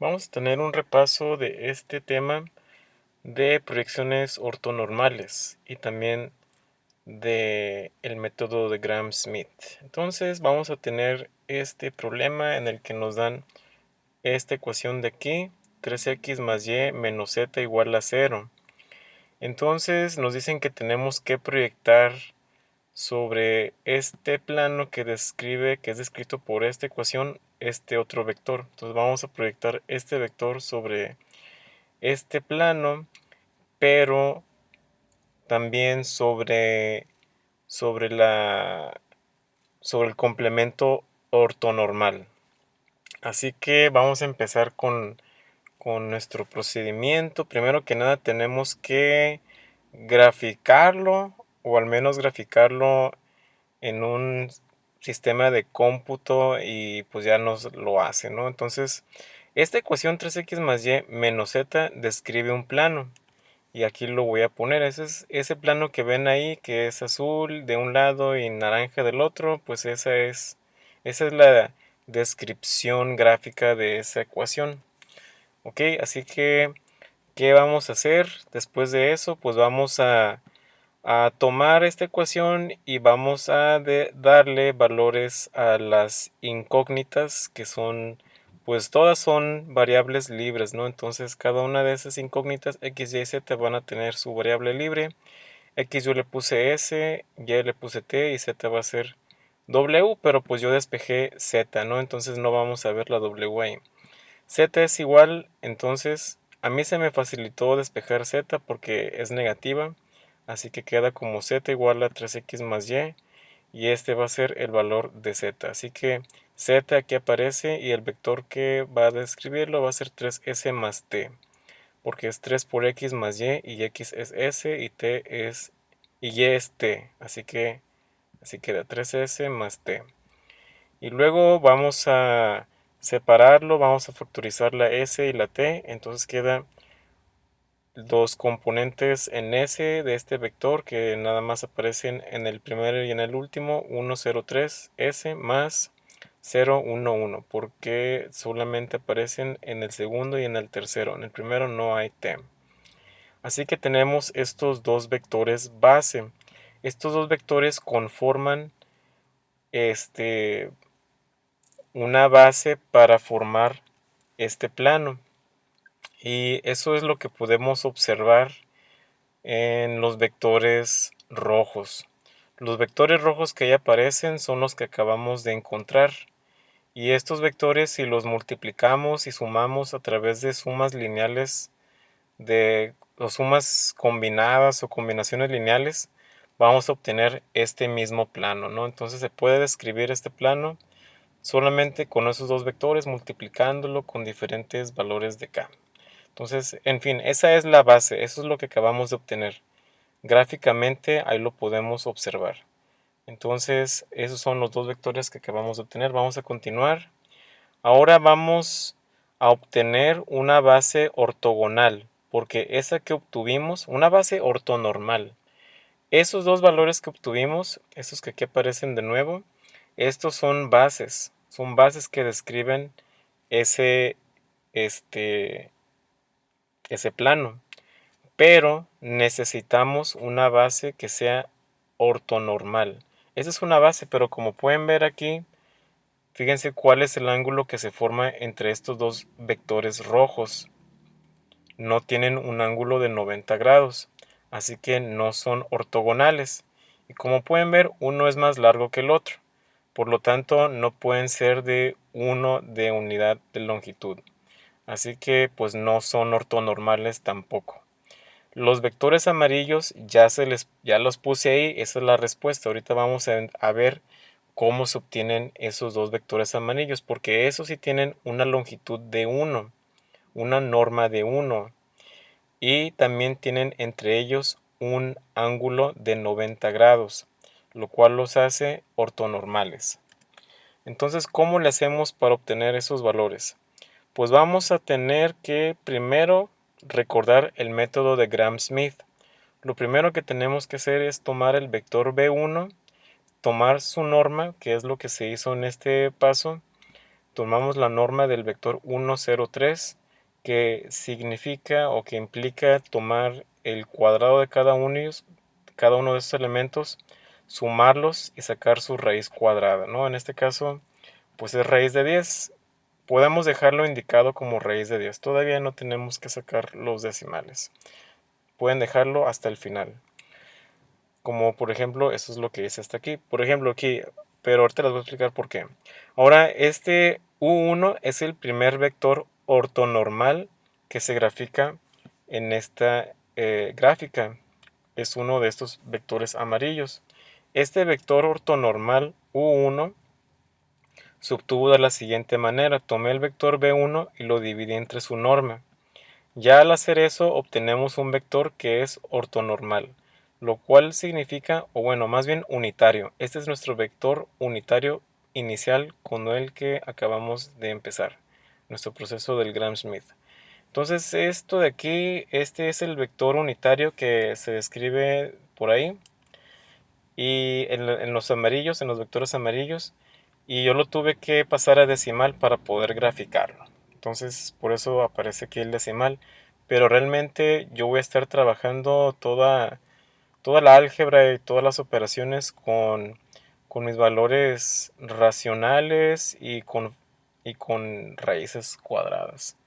Vamos a tener un repaso de este tema de proyecciones ortonormales y también de el método de Gram-Schmidt. Entonces vamos a tener este problema en el que nos dan esta ecuación de aquí, 3x más y menos z igual a 0. Entonces nos dicen que tenemos que proyectar sobre este plano que describe, que es descrito por esta ecuación, este otro vector. Entonces vamos a proyectar este vector sobre este plano, pero también sobre la, sobre el complemento ortonormal. Así que vamos a empezar con nuestro procedimiento. Primero que nada tenemos que graficarlo, o al menos graficarlo en un sistema de cómputo, y pues ya nos lo hace, ¿no? Entonces, esta ecuación 3x más y menos z describe un plano. Y aquí lo voy a poner. Ese es ese plano que ven ahí, que es azul de un lado y naranja del otro. Pues esa es la descripción gráfica de esa ecuación. Ok, así que, ¿qué vamos a hacer después de eso? Pues vamos a tomar esta ecuación y vamos a darle valores a las incógnitas, que son, pues todas son variables libres, ¿no? Entonces cada una de esas incógnitas, x, y, z, van a tener su variable libre. X yo le puse s, y le puse t, y z va a ser w, pero pues yo despejé z, ¿no? Entonces no vamos a ver la w ahí. Z es igual, entonces a mí se me facilitó despejar z porque es negativa, así que queda como z igual a 3x más y este va a ser el valor de z. Así que z aquí aparece y el vector que va a describirlo va a ser 3s más t, porque es 3 por x más y x es s y t es y es t, así que así queda 3s más t. Y luego vamos a separarlo, vamos a factorizar la s y la t, entonces queda dos componentes en s de este vector que nada más aparecen en el primero y en el último, 1, 0, 3, s más 0, 1, 1, porque solamente aparecen en el segundo y en el tercero, en el primero no hay t. Así que tenemos estos dos vectores base. Estos dos vectores conforman este una base para formar este plano, y eso es lo que podemos observar en los vectores rojos. Los vectores rojos que ahí aparecen son los que acabamos de encontrar, y estos vectores, si los multiplicamos y sumamos a través de sumas lineales, o sumas combinadas o combinaciones lineales, vamos a obtener este mismo plano, ¿no? Entonces se puede describir este plano solamente con esos dos vectores, multiplicándolo con diferentes valores de k. Entonces, en fin, esa es la base, eso es lo que acabamos de obtener. Gráficamente ahí lo podemos observar. Entonces, esos son los dos vectores que acabamos de obtener. Vamos a continuar. Ahora vamos a obtener una base ortogonal, porque esa que obtuvimos, una base ortonormal. Esos dos valores que obtuvimos, esos que aquí aparecen de nuevo, estos son bases que describen ese, este, ese plano, pero necesitamos una base que sea ortonormal. Esa es una base, pero como pueden ver aquí, fíjense cuál es el ángulo que se forma entre estos dos vectores rojos. No tienen un ángulo de 90 grados, así que no son ortogonales. Y como pueden ver, uno es más largo que el otro. Por lo tanto, no pueden ser de uno de unidad de longitud. Así que pues no son ortonormales tampoco. Los vectores amarillos ya los puse ahí, esa es la respuesta. Ahorita vamos a ver cómo se obtienen esos dos vectores amarillos, porque esos sí tienen una longitud de 1, una norma de 1, y también tienen entre ellos un ángulo de 90 grados, lo cual los hace ortonormales. Entonces, ¿cómo le hacemos para obtener esos valores? Pues vamos a tener que primero recordar el método de Gram-Schmidt. Lo primero que tenemos que hacer es tomar el vector b1, tomar su norma, que es lo que se hizo en este paso, tomamos la norma del vector 1, 0, 3, que significa o que implica tomar el cuadrado de cada uno de estos elementos, sumarlos y sacar su raíz cuadrada, ¿no? En este caso, pues es raíz de 10. Podemos dejarlo indicado como raíz de 10. Todavía no tenemos que sacar los decimales. Pueden dejarlo hasta el final. Como por ejemplo, eso es lo que dice hasta aquí. Por ejemplo, aquí, pero ahorita les voy a explicar por qué. Ahora, este U1 es el primer vector ortonormal que se grafica en esta gráfica. Es uno de estos vectores amarillos. Este vector ortonormal U1 se obtuvo de la siguiente manera. Tomé el vector B1 y lo dividí entre su norma. Ya al hacer eso obtenemos un vector que es ortonormal, lo cual significa, o bueno, más bien unitario. Este es nuestro vector unitario inicial con el que acabamos de empezar, nuestro proceso del Gram-Schmidt. Entonces esto de aquí, este es el vector unitario que se describe por ahí, y en los amarillos, en los vectores amarillos, y yo lo tuve que pasar a decimal para poder graficarlo. Entonces por eso aparece aquí el decimal, pero realmente yo voy a estar trabajando toda la álgebra y todas las operaciones con mis valores racionales y con raíces cuadradas,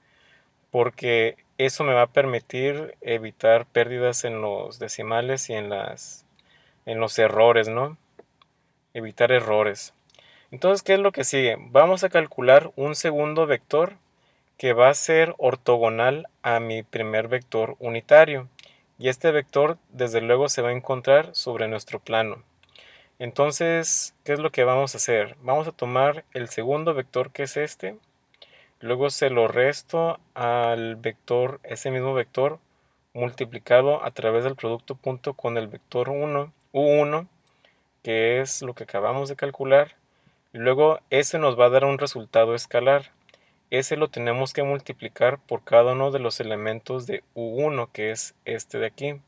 porque eso me va a permitir evitar pérdidas en los decimales y en los errores, ¿no? Evitar errores. Entonces, ¿qué es lo que sigue? Vamos a calcular un segundo vector que va a ser ortogonal a mi primer vector unitario. Y este vector, desde luego, se va a encontrar sobre nuestro plano. Entonces, ¿qué es lo que vamos a hacer? Vamos a tomar el segundo vector, que es este. Luego se lo resto al vector, ese mismo vector, multiplicado a través del producto punto con el vector 1, U1, que es lo que acabamos de calcular. Y luego ese nos va a dar un resultado escalar. Ese lo tenemos que multiplicar por cada uno de los elementos de U1, que es este de aquí.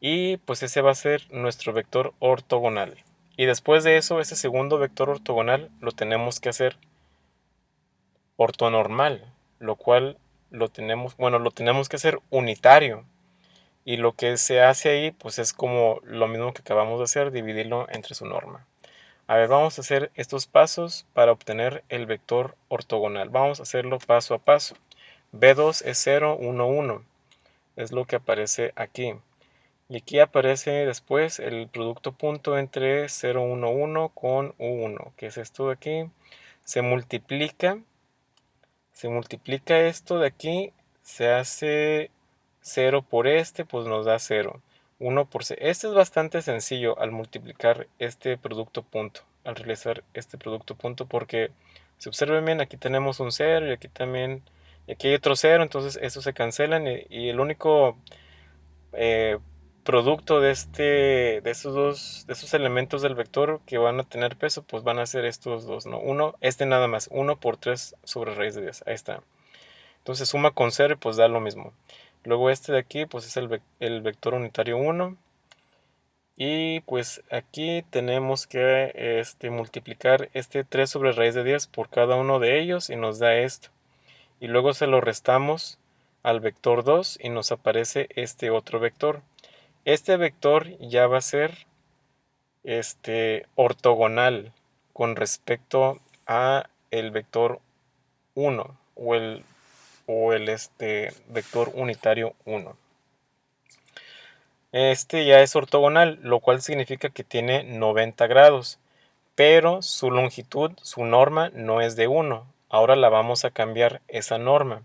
Y pues ese va a ser nuestro vector ortogonal. Y después de eso, ese segundo vector ortogonal lo tenemos que hacer ortonormal, lo cual lo tenemos que hacer unitario. Y lo que se hace ahí, pues es como lo mismo que acabamos de hacer, dividirlo entre su norma. A ver, vamos a hacer estos pasos para obtener el vector ortogonal. Vamos a hacerlo paso a paso. B2 es 0, 1, 1. Es lo que aparece aquí. Y aquí aparece después el producto punto entre 0, 1, 1 con U1, que es esto de aquí. Se multiplica. Se multiplica esto de aquí. Se hace 0 por este, pues nos da 0. 1 por 0. Este es bastante sencillo al multiplicar este producto punto, al realizar este producto punto, porque si observen bien, aquí tenemos un 0 y aquí también, y aquí hay otro 0, entonces estos se cancelan y el único eh, producto de esos elementos del vector que van a tener peso, pues van a ser estos dos, ¿no? Este nada más, 1 por 3 sobre raíz de 10, ahí está. Entonces suma con 0 y pues da lo mismo. Luego este de aquí pues es el vector unitario 1. Y pues aquí tenemos que multiplicar este 3 sobre raíz de 10 por cada uno de ellos y nos da esto. Y luego se lo restamos al vector 2 y nos aparece este otro vector. Este vector ya va a ser ortogonal con respecto a el vector 1 o el vector unitario 1. Este ya es ortogonal, lo cual significa que tiene 90 grados, pero su longitud, su norma, no es de 1. Ahora la vamos a cambiar esa norma.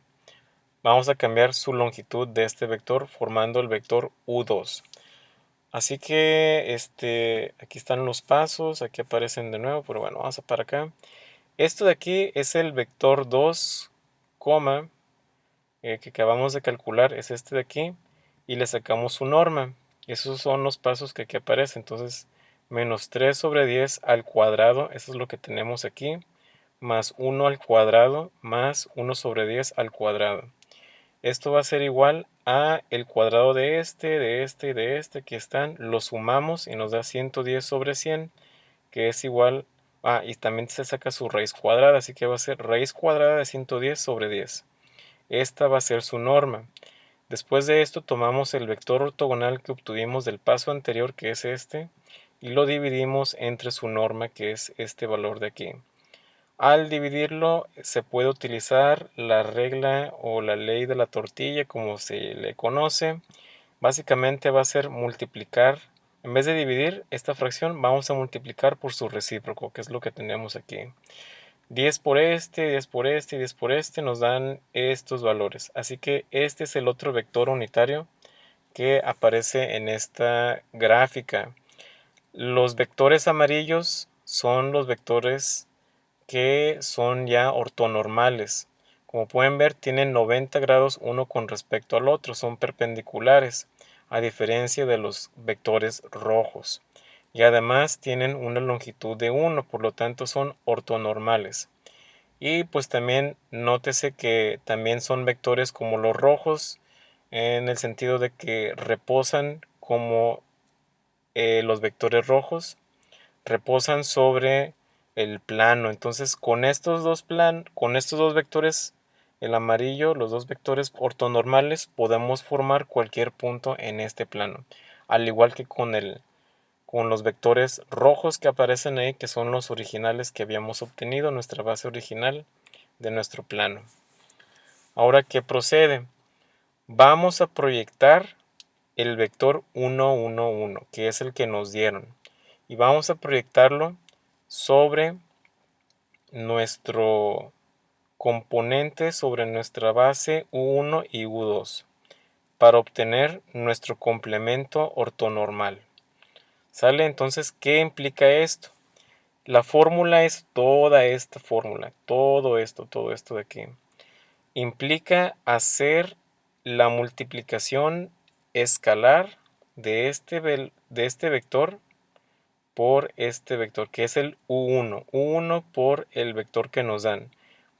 Vamos a cambiar su longitud de este vector formando el vector U2. Así que aquí están los pasos, aquí aparecen de nuevo, pero bueno, vamos a para acá. Esto de aquí es el vector 2, que acabamos de calcular, es este de aquí, y le sacamos su norma. Esos son los pasos que aquí aparecen. Entonces, menos 3 sobre 10 al cuadrado, eso es lo que tenemos aquí, más 1 al cuadrado, más 1 sobre 10 al cuadrado. Esto va a ser igual a el cuadrado de este y de este, que están, lo sumamos y nos da 110 sobre 100, que es igual Y también se saca su raíz cuadrada, así que va a ser raíz cuadrada de 110 sobre 10. Esta va a ser su norma. Después de esto tomamos el vector ortogonal que obtuvimos del paso anterior, que es este, y lo dividimos entre su norma, que es este valor de aquí. Al dividirlo se puede utilizar la regla o la ley de la tortilla, como se le conoce. Básicamente va a ser multiplicar, en vez de dividir esta fracción, vamos a multiplicar por su recíproco, que es lo que tenemos aquí. 10 por este, 10 por este y 10 por este nos dan estos valores. Así que este es el otro vector unitario que aparece en esta gráfica. Los vectores amarillos son los vectores que son ya ortonormales. Como pueden ver, tienen 90 grados uno con respecto al otro, son perpendiculares, a diferencia de los vectores rojos. Y además tienen una longitud de 1, por lo tanto son ortonormales. Y pues también nótese que también son vectores como los rojos, en el sentido de que reposan como los vectores rojos reposan sobre el plano. Entonces, con estos dos vectores, el amarillo, los dos vectores ortonormales, podemos formar cualquier punto en este plano. Al igual que con los vectores rojos que aparecen ahí, que son los originales que habíamos obtenido, nuestra base original de nuestro plano. Ahora, ¿qué procede? Vamos a proyectar el vector 1, 1, 1, que es el que nos dieron. Y vamos a proyectarlo sobre nuestro componente, sobre nuestra base U1 y U2, para obtener nuestro complemento ortonormal. ¿Sale? Entonces, ¿qué implica esto? La fórmula es toda esta fórmula, todo esto de aquí. Implica hacer la multiplicación escalar de este vector por este vector, que es el U1. U1 por el vector que nos dan,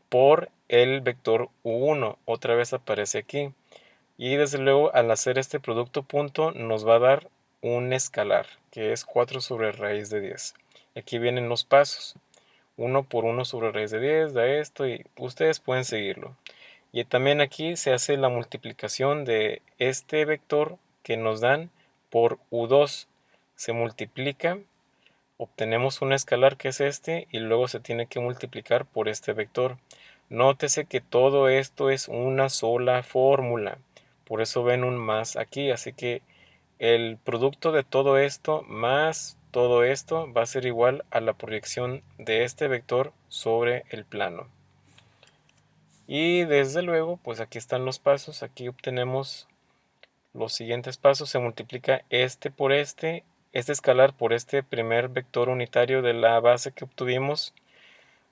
por el vector U1. Otra vez aparece aquí. Y desde luego, al hacer este producto punto, nos va a dar un escalar, que es 4 sobre raíz de 10. Aquí vienen los pasos. 1 por 1 sobre raíz de 10 da esto y ustedes pueden seguirlo. Y también aquí se hace la multiplicación de este vector que nos dan por U2. Se multiplica, obtenemos un escalar que es este y luego se tiene que multiplicar por este vector. Nótese que todo esto es una sola fórmula, por eso ven un más aquí, así que el producto de todo esto más todo esto va a ser igual a la proyección de este vector sobre el plano. Y desde luego, pues aquí están los pasos, aquí obtenemos los siguientes pasos. Se multiplica este por este escalar por este primer vector unitario de la base que obtuvimos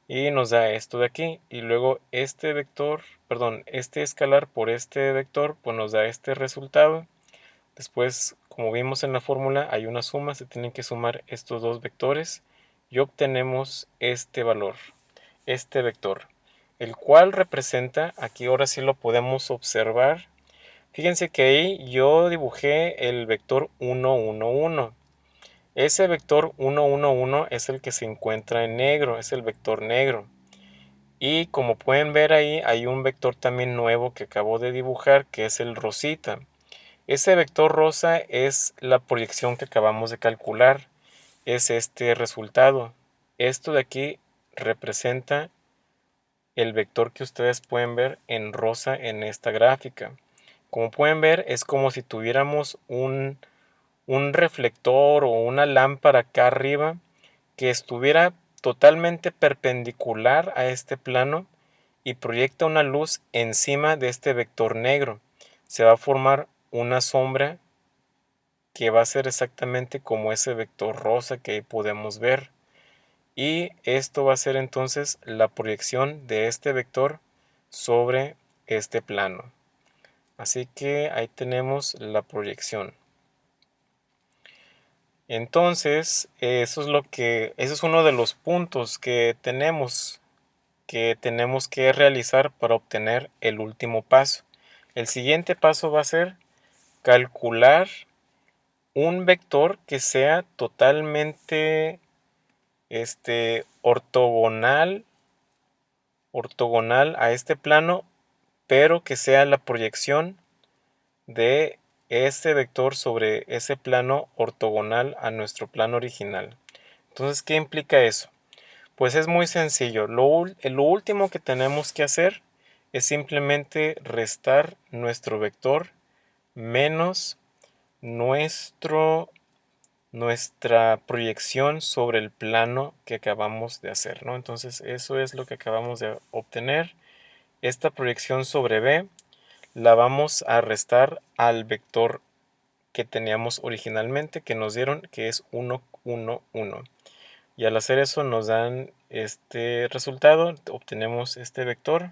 y nos da esto de aquí. Y luego este vector, perdón, este escalar por este vector, pues nos da este resultado. Después, como vimos en la fórmula, hay una suma, se tienen que sumar estos dos vectores y obtenemos este valor, este vector, el cual representa, aquí ahora sí lo podemos observar. Fíjense que ahí yo dibujé el vector 1, 1, 1. Ese vector 1, 1, 1 es el que se encuentra en negro, es el vector negro. Y como pueden ver ahí, hay un vector también nuevo que acabo de dibujar, que es el rosita. Ese vector rosa es la proyección que acabamos de calcular, es este resultado. Esto de aquí representa el vector que ustedes pueden ver en rosa en esta gráfica. Como pueden ver, es como si tuviéramos un reflector o una lámpara acá arriba que estuviera totalmente perpendicular a este plano y proyecta una luz encima de este vector negro. Se va a formar una sombra que va a ser exactamente como ese vector rosa que ahí podemos ver. Y esto va a ser entonces la proyección de este vector sobre este plano. Así que ahí tenemos la proyección. Entonces, eso es uno de los puntos que tenemos que realizar para obtener el último paso. El siguiente paso va a ser calcular un vector que sea totalmente ortogonal a este plano, pero que sea la proyección de este vector sobre ese plano ortogonal a nuestro plano original. Entonces, ¿qué implica eso? Pues es muy sencillo. Lo último que tenemos que hacer es simplemente restar nuestro vector menos nuestra proyección sobre el plano que acabamos de hacer, ¿no? Entonces eso es lo que acabamos de obtener. Esta proyección sobre B la vamos a restar al vector que teníamos originalmente, que nos dieron, que es 1, 1, 1. Y al hacer eso nos dan este resultado, obtenemos este vector.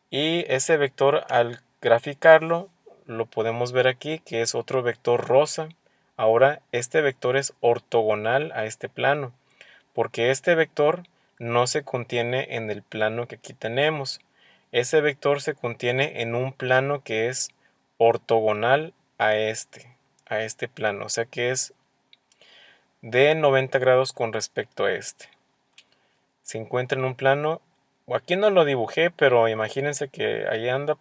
Y ese vector, al graficarlo, lo podemos ver aquí, que es otro vector rosa. Ahora este vector es ortogonal a este plano, porque este vector no se contiene en el plano que aquí tenemos. Ese vector se contiene en un plano que es ortogonal a este plano, o sea que es de 90 grados con respecto a este. Se encuentra en un plano, o aquí no lo dibujé, pero imagínense que ahí anda,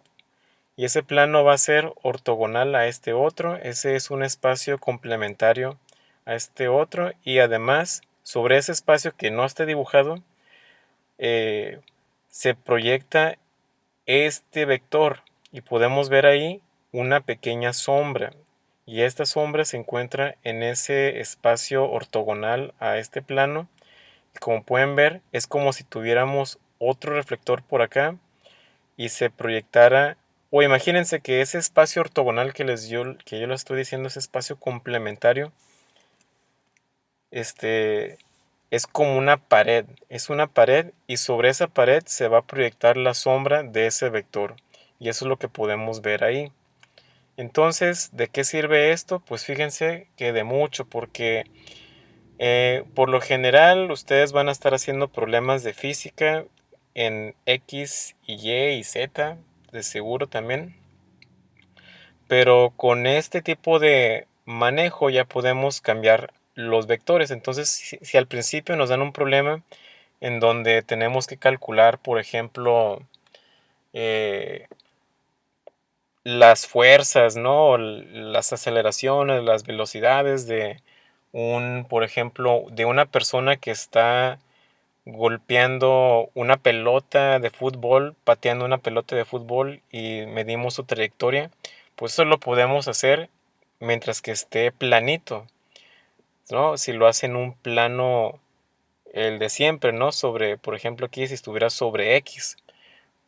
y ese plano va a ser ortogonal a este otro. Ese es un espacio complementario a este otro, y además sobre ese espacio que no esté dibujado se proyecta este vector y podemos ver ahí una pequeña sombra, y esta sombra se encuentra en ese espacio ortogonal a este plano. Y como pueden ver, es como si tuviéramos otro reflector por acá y se proyectara, o imagínense que ese espacio ortogonal que yo les estoy diciendo, ese espacio complementario, este es como una pared, es una pared, y sobre esa pared se va a proyectar la sombra de ese vector, y eso es lo que podemos ver ahí. Entonces, ¿de qué sirve esto? Pues fíjense que de mucho, porque por lo general ustedes van a estar haciendo problemas de física en X y Y y Z, de seguro también. Pero con este tipo de manejo ya podemos cambiar los vectores. Entonces, si al principio nos dan un problema en donde tenemos que calcular, por ejemplo, eh, las fuerzas, ¿no? Las aceleraciones, las velocidades de por ejemplo, de una persona que está golpeando una pelota de fútbol, pateando una pelota de fútbol, y medimos su trayectoria, pues eso lo podemos hacer mientras que esté planito, ¿no? Si lo hace en un plano, el de siempre, ¿no? Sobre, por ejemplo, aquí si estuviera sobre X.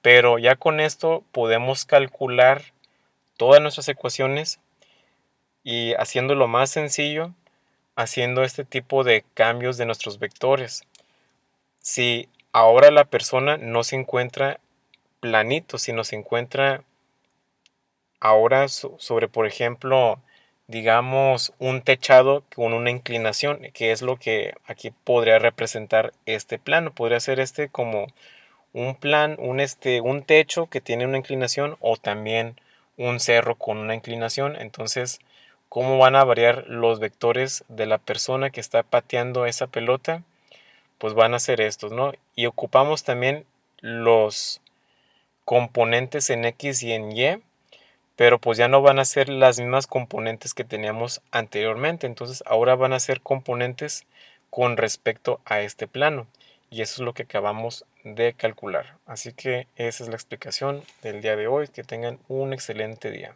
Pero ya con esto podemos calcular todas nuestras ecuaciones, y haciéndolo más sencillo, haciendo este tipo de cambios de nuestros vectores. Si ahora la persona no se encuentra planito, sino se encuentra ahora sobre, por ejemplo, digamos, un techado con una inclinación, que es lo que aquí podría representar este plano. Podría ser como un techo que tiene una inclinación, o también un cerro con una inclinación. Entonces, ¿cómo van a variar los vectores de la persona que está pateando esa pelota? Pues van a ser estos, ¿no? Y ocupamos también los componentes en X y en Y, pero pues ya no van a ser las mismas componentes que teníamos anteriormente. Entonces ahora van a ser componentes con respecto a este plano, y eso es lo que acabamos de calcular. Así que esa es la explicación del día de hoy. Que tengan un excelente día.